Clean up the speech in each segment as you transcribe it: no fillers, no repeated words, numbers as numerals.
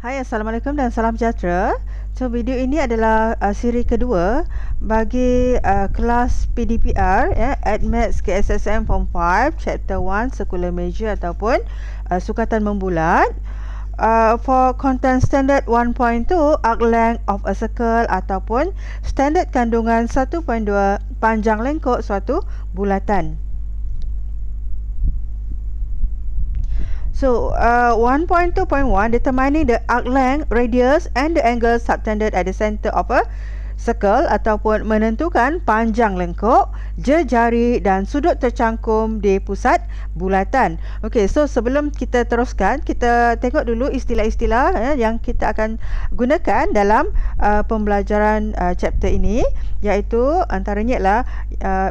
Hai, Assalamualaikum dan salam sejahtera. So, video ini adalah siri kedua bagi kelas PDPR, AdMaths KSSM Form 5, Chapter 1, Circular Measure ataupun sukatan membulat. For content standard 1.2, arc length of a circle ataupun standard kandungan 1.2, panjang lengkok suatu bulatan. So, 1.2.1, determining the arc length, radius and the angle subtended at the center of a circle ataupun menentukan panjang lengkok, jari dan sudut tercangkum di pusat bulatan. Okey, so sebelum kita teruskan, kita tengok dulu istilah-istilah yang kita akan gunakan dalam pembelajaran chapter ini, iaitu antaranya ialah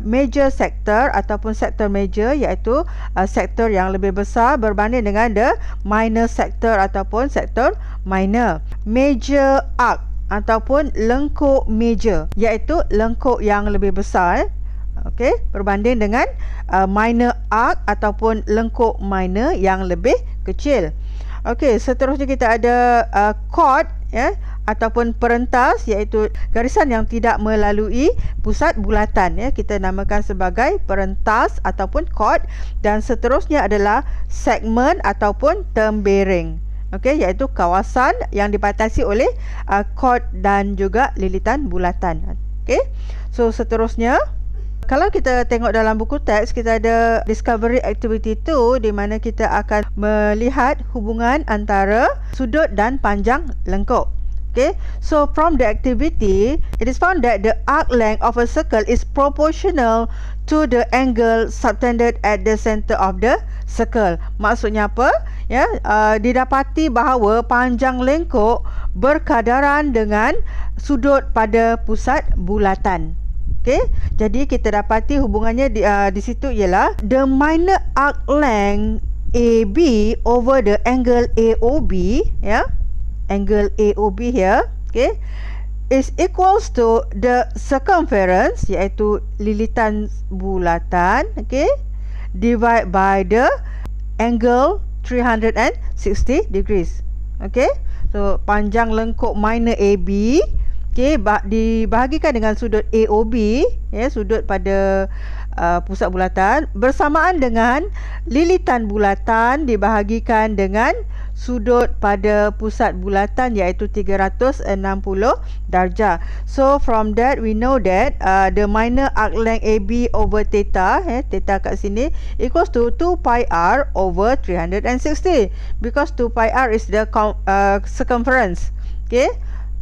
major sector ataupun sector major, iaitu sektor yang lebih besar berbanding dengan the minor sector ataupun sektor minor. Major arc ataupun lengkuk major, iaitu lengkuk yang lebih besar, okey, berbanding dengan minor arc ataupun lengkuk minor yang lebih kecil. Okey, seterusnya kita ada chord, ataupun perentas, iaitu garisan yang tidak melalui pusat bulatan, kita namakan sebagai perentas ataupun chord. Dan seterusnya adalah segmen ataupun term bearing, okey, iaitu kawasan yang dibatasi oleh chord dan juga lilitan bulatan. Okey, so seterusnya, kalau kita tengok dalam buku teks, kita ada Discovery Activity 2 di mana kita akan melihat hubungan antara sudut dan panjang lengkok. Okay, so from the activity, it is found that the arc length of a circle is proportional to the angle subtended at the center of the circle. Maksudnya apa? Didapati bahawa panjang lengkok berkadaran dengan sudut pada pusat bulatan. Okay, jadi kita dapati hubungannya di situ ialah the minor arc length AB over the angle AOB, angle AOB here, okay, is equals to the circumference, iaitu lilitan bulatan, okay, divide by the angle 360 degrees. Okay, so panjang lengkuk minor AB, okay, dibahagikan dengan sudut AOB, sudut pada pusat bulatan, bersamaan dengan lilitan bulatan dibahagikan dengan sudut pada pusat bulatan, iaitu 360 darjah. So from that we know that the minor arc length AB over theta, theta kat sini, equals to 2 pi r over 360, because 2 pi r is the circumference, okay,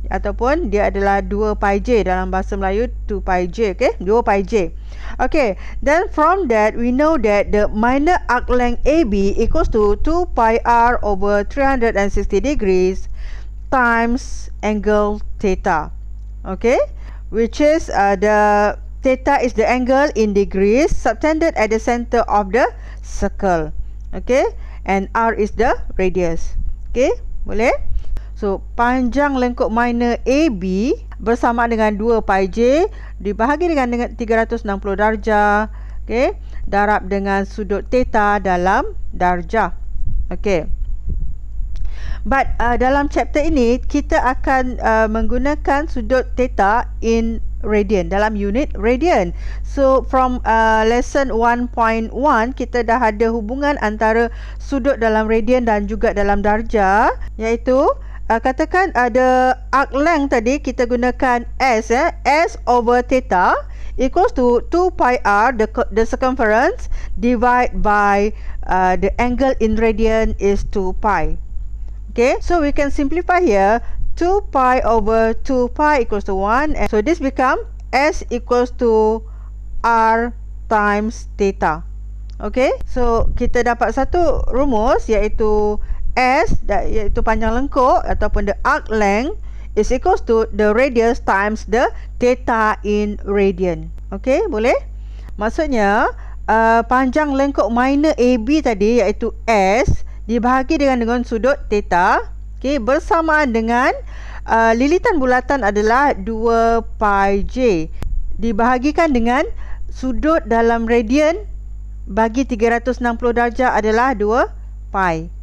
ataupun dia adalah 2 pi j dalam bahasa Melayu, 2 pi j, okay, 2 pi j. Okay, then from that we know that the minor arc length AB equals to 2 pi r over 360 degrees times angle theta, okay, which is the theta is the angle in degrees subtended at the center of the circle, okay, and r is the radius. Okay, boleh? So, panjang lengkuk minor AB bersama dengan 2 pi j dibahagi dengan 360 darjah, okay, darab dengan sudut theta dalam darjah. Okay. But dalam chapter ini kita akan menggunakan sudut theta in radian, dalam unit radian. So from lesson 1.1 kita dah ada hubungan antara sudut dalam radian dan juga dalam darjah, iaitu katakan ada arc length tadi kita gunakan S, S over theta equals to 2 pi r, the circumference, divide by the angle in radian is 2 pi. Okay, so we can simplify here. 2 pi over 2 pi equals to 1, and so this become S equals to R times theta. Okay, so kita dapat satu rumus, iaitu S, iaitu panjang lengkuk ataupun the arc length, is equals to the radius times the theta in radian. Okay, boleh? Maksudnya panjang lengkuk minor AB tadi, iaitu S, dibahagi dengan sudut theta, okay, bersamaan dengan lilitan bulatan adalah 2 pi j dibahagikan dengan sudut dalam radian bagi 360 darjah adalah 2 pi.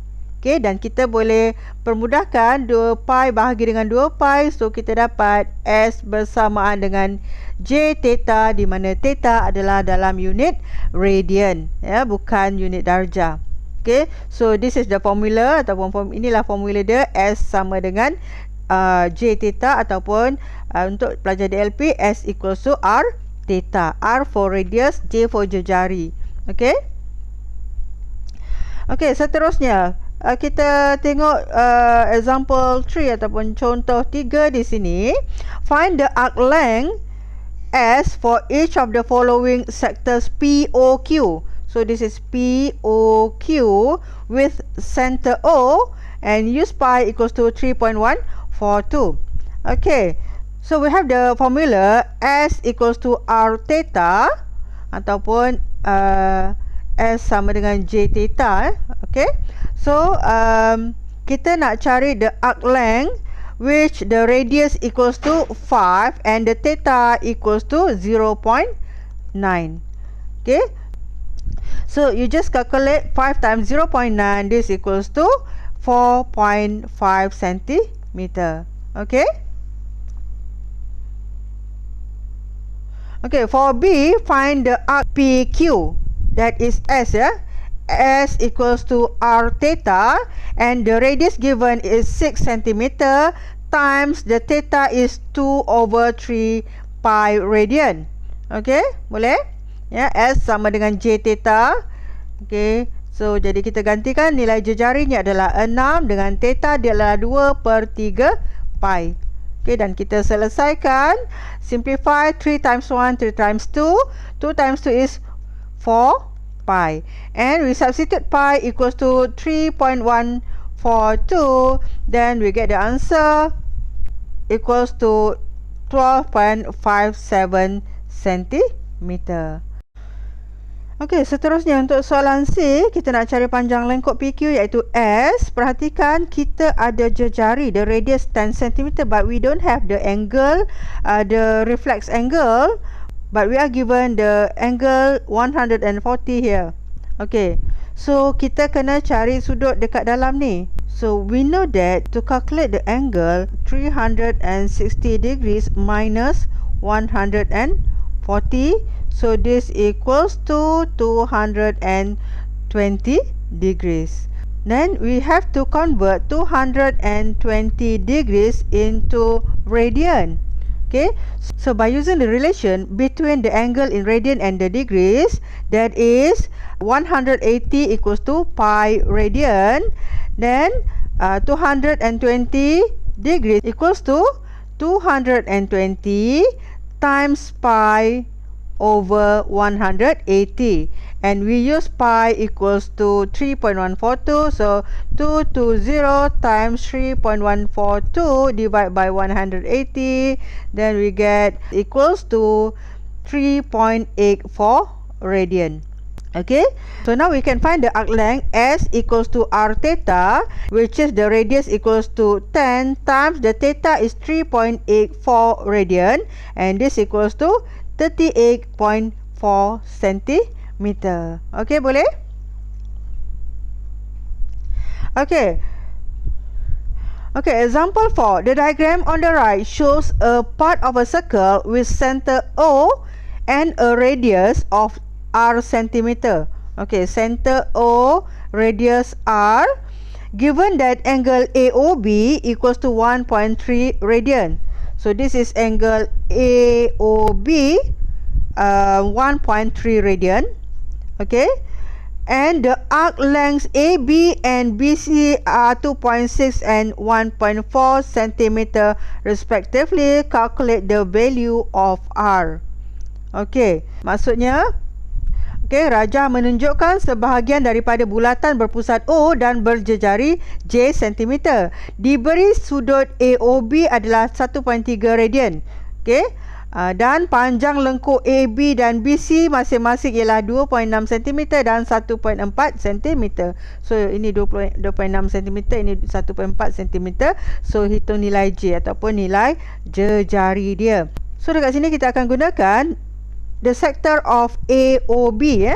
Okey, dan kita boleh permudahkan 2 pi bahagi dengan 2 pi. So, kita dapat S bersamaan dengan J theta, di mana theta adalah dalam unit radian, ya, bukan unit darjah. Okey, so this is the formula, ataupun inilah formula dia. S sama dengan J theta, ataupun untuk pelajar DLP, S equals to R theta. R for radius, J for jejari. Okey. Okey, seterusnya kita tengok example 3 ataupun contoh 3 di sini. Find the arc length S for each of the following sectors POQ. So this is POQ with center O, and use pi equals to 3.142. Okay, so we have the formula S equals to R theta, ataupun S sama dengan J theta. Okay, so kita nak cari the arc length which the radius equals to 5 and the theta equals to 0.9. Okay, so you just calculate 5 times 0.9, this equals to 4.5 centimeter. Okay. Okay, for B, find the arc PQ, that is S, yeah. S equals to R theta, and the radius given is 6 cm times the theta is 2/3 pi radian. Okay, boleh? Ya, S sama dengan J theta. Okay, so jadi kita gantikan nilai jejarinya adalah 6 dengan theta dia adalah 2/3 pi. Okay, dan kita selesaikan. Simplify 3 times 1, 3 times 2. 2 times 2 is 4 pi. And we substitute pi equals to 3.142. Then we get the answer equals to 12.57 centimeter. Okey, seterusnya untuk soalan C, kita nak cari panjang lengkuk PQ iaitu S. Perhatikan kita ada jejari, the radius 10 cm, but we don't have the angle, the reflex angle, but we are given the angle 140 here. Okey, so kita kena cari sudut dekat dalam ni. So we know that to calculate the angle 360 degrees minus 140, so this equals to 220 degrees. Then we have to convert 220 degrees into radian. Okay, so by using the relation between the angle in radian and the degrees, that is 180 equals to pi radian, then 220 degrees equals to 220 times pi over 180, and we use pi equals to 3.142, so 220 times 3.142 divided by 180, then we get equals to 3.84 radian. Okay, so now we can find the arc length S equals to R theta, which is the radius equals to 10 times the theta is 3.84 radian, and this equals to 38.4 centimeter. Okay, boleh? Okay. Okay, example 4. The diagram on the right shows a part of a circle with center O and a radius of R centimeter. Okay, center O, radius R. Given that angle AOB equals to 1.3 radian. So this is angle AOB, 1.3 radian. Okay, and the arc lengths AB and BC are 2.6 and 1.4 centimeter respectively. Calculate the value of R. Okay, maksudnya, okay, rajah menunjukkan sebahagian daripada bulatan berpusat O dan berjejari J cm. Diberi sudut AOB adalah 1.3 radian. Okay, dan panjang lengkuk AB dan BC masing-masing ialah 2.6 cm dan 1.4 cm. So ini 2.6 cm, ini 1.4 cm. So hitung nilai J ataupun nilai jejari dia. So dekat sini kita akan gunakan the sector of AOB,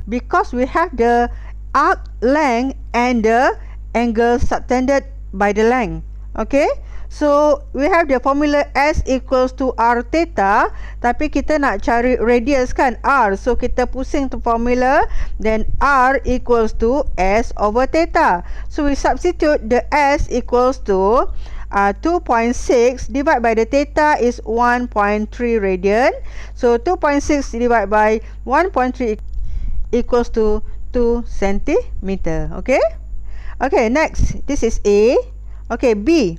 because we have the arc length and the angle subtended by the length. Okay, so we have the formula S equals to R theta, tapi kita nak cari radius kan, R, so kita pusing tu formula, then R equals to S over theta. So we substitute the S equals to 2.6 divided by the theta is 1.3 radian. So 2.6 divided by 1.3 equals to 2 centimeter. Okay, okay, next, this is A. Okay, B.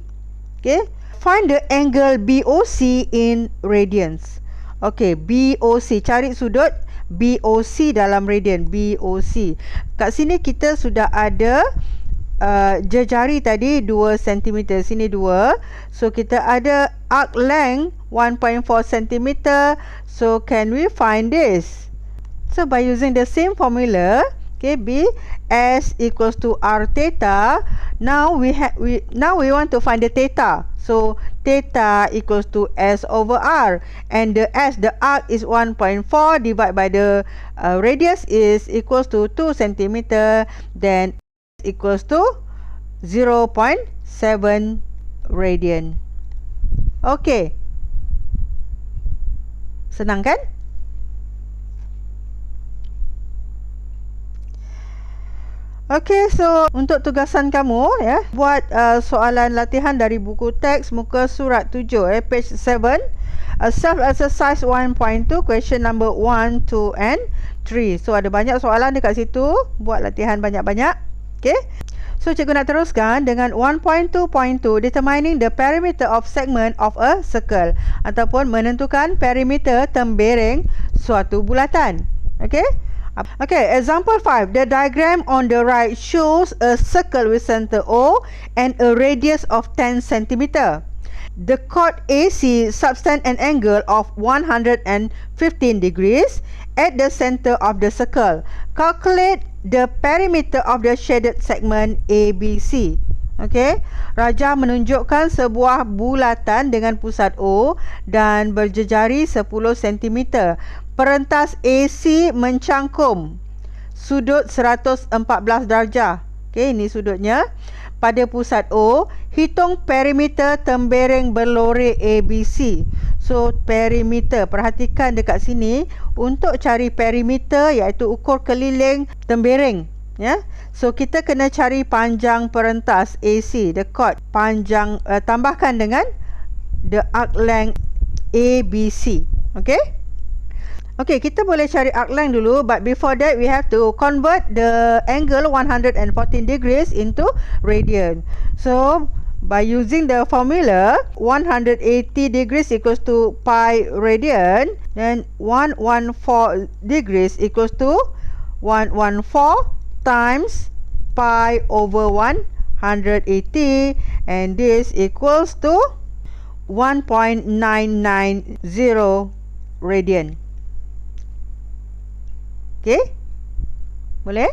Okay, find the angle BOC in radians. Okay, BOC, cari sudut BOC dalam radian. BOC, kat sini kita sudah ada jari tadi 2 cm, sini 2. So kita ada arc length 1.4 cm. So can we find this? So by using the same formula, okay, B, S equals to R theta. Now we want to find the theta. So theta equals to S over R, and the S, the arc is 1.4 divided by the radius is equals to 2 cm. Then equals to 0.7 radian. Okay, senang kan? Okay, so untuk tugasan kamu ya, buat soalan latihan dari buku teks muka surat 7 page 7, self exercise 1.2, question number 1, 2 and 3. So ada banyak soalan dekat situ, buat latihan banyak-banyak. Okay, so cikgu nak teruskan dengan 1.2.2, determining the perimeter of segment of a circle, ataupun menentukan perimeter tembereng suatu bulatan. Okay. Okay, example 5. The diagram on the right shows a circle with center O and a radius of 10 cm. The chord AC subtends an angle of 115 degrees at the center of the circle. Calculate the perimeter of the shaded segment ABC. Okay, Raja menunjukkan sebuah bulatan dengan pusat O dan berjejari 10 cm. Perentas AC mencangkum sudut 114 darjah. Okay, ini sudutnya. Pada pusat O, hitung perimeter tembereng berloreh ABC. So, perimeter, perhatikan dekat sini, untuk cari perimeter iaitu ukur keliling tembereng. Ya, so kita kena cari panjang perentas AC, the chord panjang, tambahkan dengan the arc length ABC. Okay. Okay, kita boleh cari arc length dulu, but before that we have to convert the angle 114 degrees into radian. So by using the formula 180 degrees equals to pi radian, then 114 degrees equals to 114 times pi over 180, and this equals to 1.990 radian. Okay, boleh?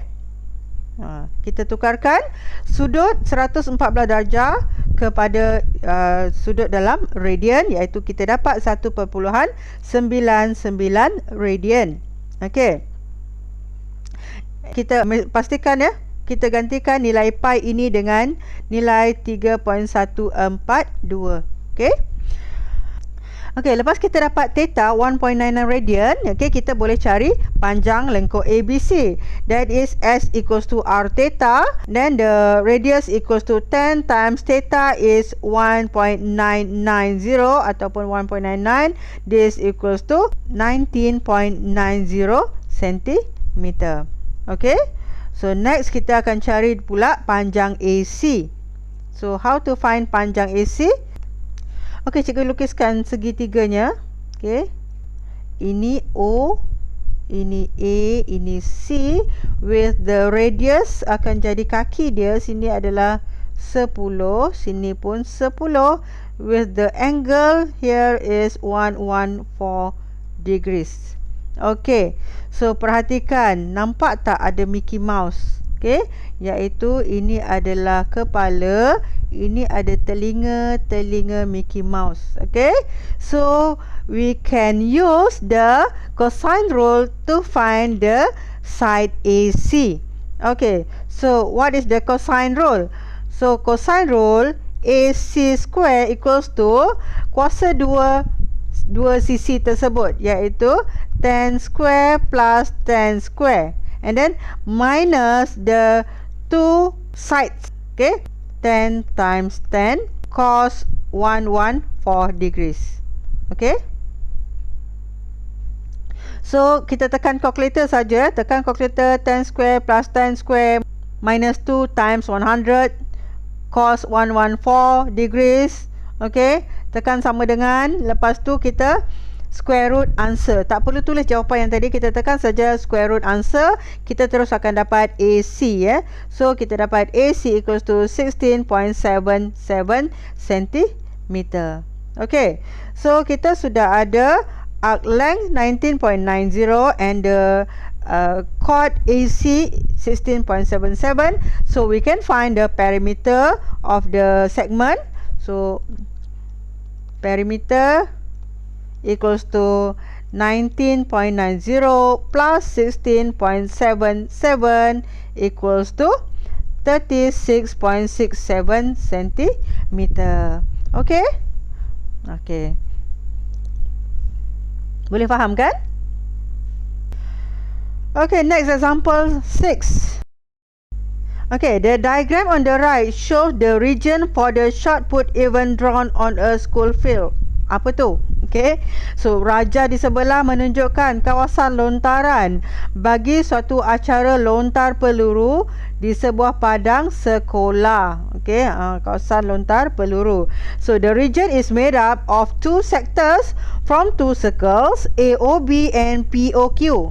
Kita tukarkan sudut 114 darjah kepada sudut dalam radian, iaitu kita dapat 1.99 radian. Okay, kita pastikan ya, kita gantikan nilai pi ini dengan nilai 3.142. Okay. Okay, lepas kita dapat theta 1.99 radian, okay, kita boleh cari panjang lengkuk ABC. That is S equals to R theta. Then the radius equals to 10 times theta is 1.990 ataupun 1.99. This equals to 19.90 cm. Okay, so next kita akan cari pula panjang AC. So how to find panjang AC? Okey, cikgu lukiskan segitiganya. Okey, ini O, ini A, ini C, with the radius akan jadi kaki dia. Sini adalah 10, sini pun 10, with the angle here is 114 degrees. Okey, so perhatikan, nampak tak ada Mickey Mouse? Okey, iaitu ini adalah kepala, ini ada telinga Mickey Mouse. Okay, so we can use the cosine rule to find the side AC. Okay, so what is the cosine rule? So cosine rule, AC square equals to kuasa dua sisi tersebut, iaitu tan square plus tan square, and then minus the two sides. Okay, tan times tan cos 114 degrees. Okay, so kita tekan calculator saja. Tekan calculator, tan square plus tan square minus 2 times 100 cos 114 degrees. Okay, tekan sama dengan, lepas tu kita square root answer. Tak perlu tulis jawapan yang tadi, kita tekan saja square root answer. Kita terus akan dapat AC, ya. So kita dapat AC equals to 16.77 cm. Okay, so kita sudah ada arc length 19.90 and the chord AC 16.77. So we can find the perimeter of the segment. So perimeter equals to 19.90 plus 16.77 equals to 36.67 cm. Okay? Okay. Boleh faham kan? Okay, next example 6. Okay, the diagram on the right shows the region for the shot put event drawn on a school field. Apa tu? Okay, so raja di sebelah menunjukkan kawasan lontaran bagi suatu acara lontar peluru di sebuah padang sekolah. Okay, kawasan lontar peluru. So the region is made up of two sectors from two circles, AOB and POQ.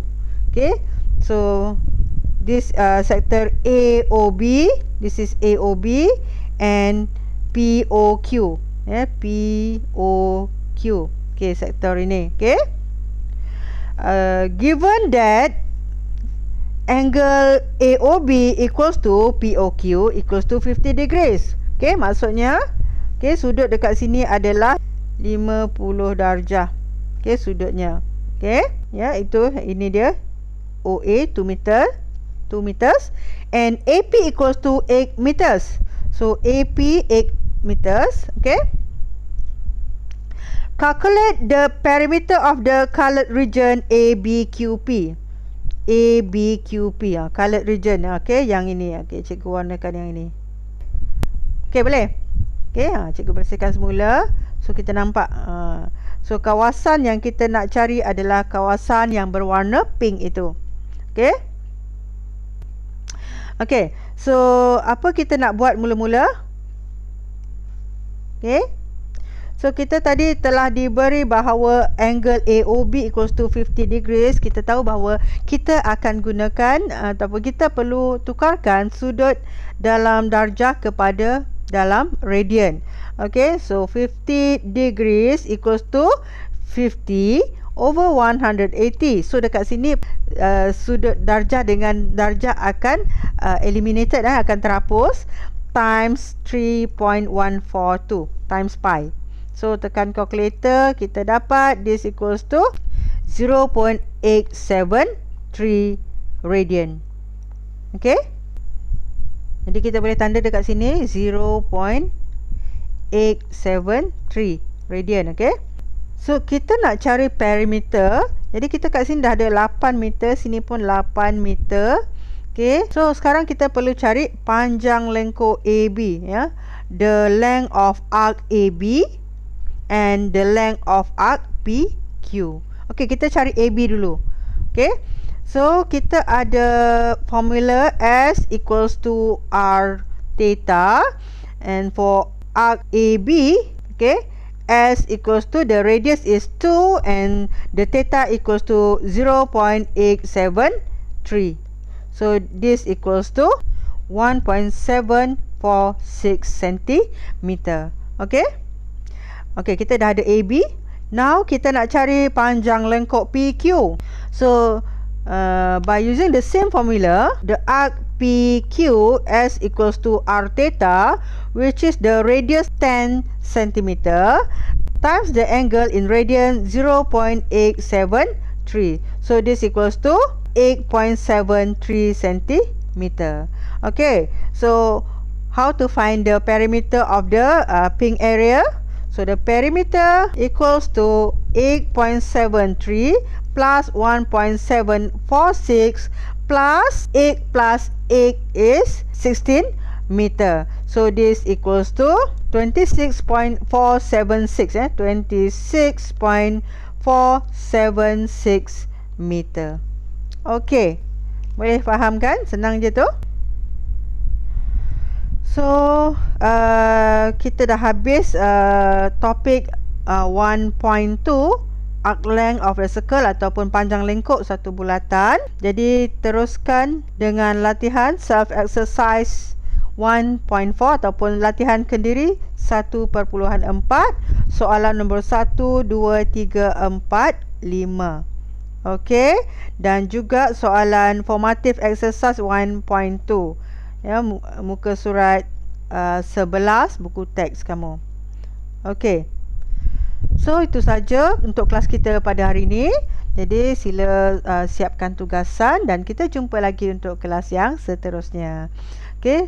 Okay, so this sector AOB, this is AOB, and POQ, POQ. Okay, sektor ini. Okay, given that angle AOB equals to POQ equals to 50 degrees. Okay, maksudnya, okay, sudut dekat sini adalah 50 darjah. Okay, sudutnya. Okay, ya, itu ini dia OA 2 meters and AP equals to 8 meters. So AP 8 meters. Okay, calculate the perimeter of the colored region ABQP. ABQP, colored region. Okay, yang ini. Okay, cikgu warnakan yang ini. Okay, boleh? Okay, cikgu bersihkan semula. So kita nampak. So kawasan yang kita nak cari adalah kawasan yang berwarna pink itu. Okay. Okay, so apa kita nak buat mula-mula? Okay, so kita tadi telah diberi bahawa angle AOB equals to 50 degrees. Kita tahu bahawa kita akan gunakan ataupun kita perlu tukarkan sudut dalam darjah kepada dalam radian. Okay, so 50 degrees equals to 50 over 180. So dekat sini sudut darjah dengan darjah akan eliminated, akan terhapus, times 3.142 times pi. So tekan calculator, kita dapat this equals to 0.873 radian. Okay, jadi kita boleh tanda dekat sini 0.873 radian. Okay, so kita nak cari perimeter. Jadi kita kat sini dah ada 8 meter, sini pun 8 meter. Okay, so sekarang kita perlu cari panjang lengkuk AB, ya. The length of arc AB and the length of arc PQ. Okay, kita cari AB dulu. Okay, so kita ada formula S equals to R theta, and for arc AB, okay, S equals to, the radius is 2 and the theta equals to 0.873. So this equals to 1.746 cm. Okay, okay, kita dah ada AB. Now kita nak cari panjang lengkuk PQ. So by using the same formula, the arc PQ S equals to R theta, which is the radius 10 cm, times the angle in radian 0.873. So this equals to 8.73 cm. meter. Okay, so how to find the perimeter of the pink area? So the perimeter equals to 8.73 plus 1.746 plus 8 is 16 meter. So this equals to 26.476 26.476 meter. Okay, boleh faham kan? Senang je tu. So kita dah habis topik 1.2 arc length of the circle ataupun panjang lengkuk satu bulatan. Jadi teruskan dengan latihan self exercise 1.4 ataupun latihan kendiri 1.4. Soalan nombor 1, 2, 3, 4, 5. Okey, dan juga soalan formative exercise 1.2. Ya, muka surat 11 buku teks kamu. Okey. So itu saja untuk kelas kita pada hari ini. Jadi sila siapkan tugasan dan kita jumpa lagi untuk kelas yang seterusnya. Okey.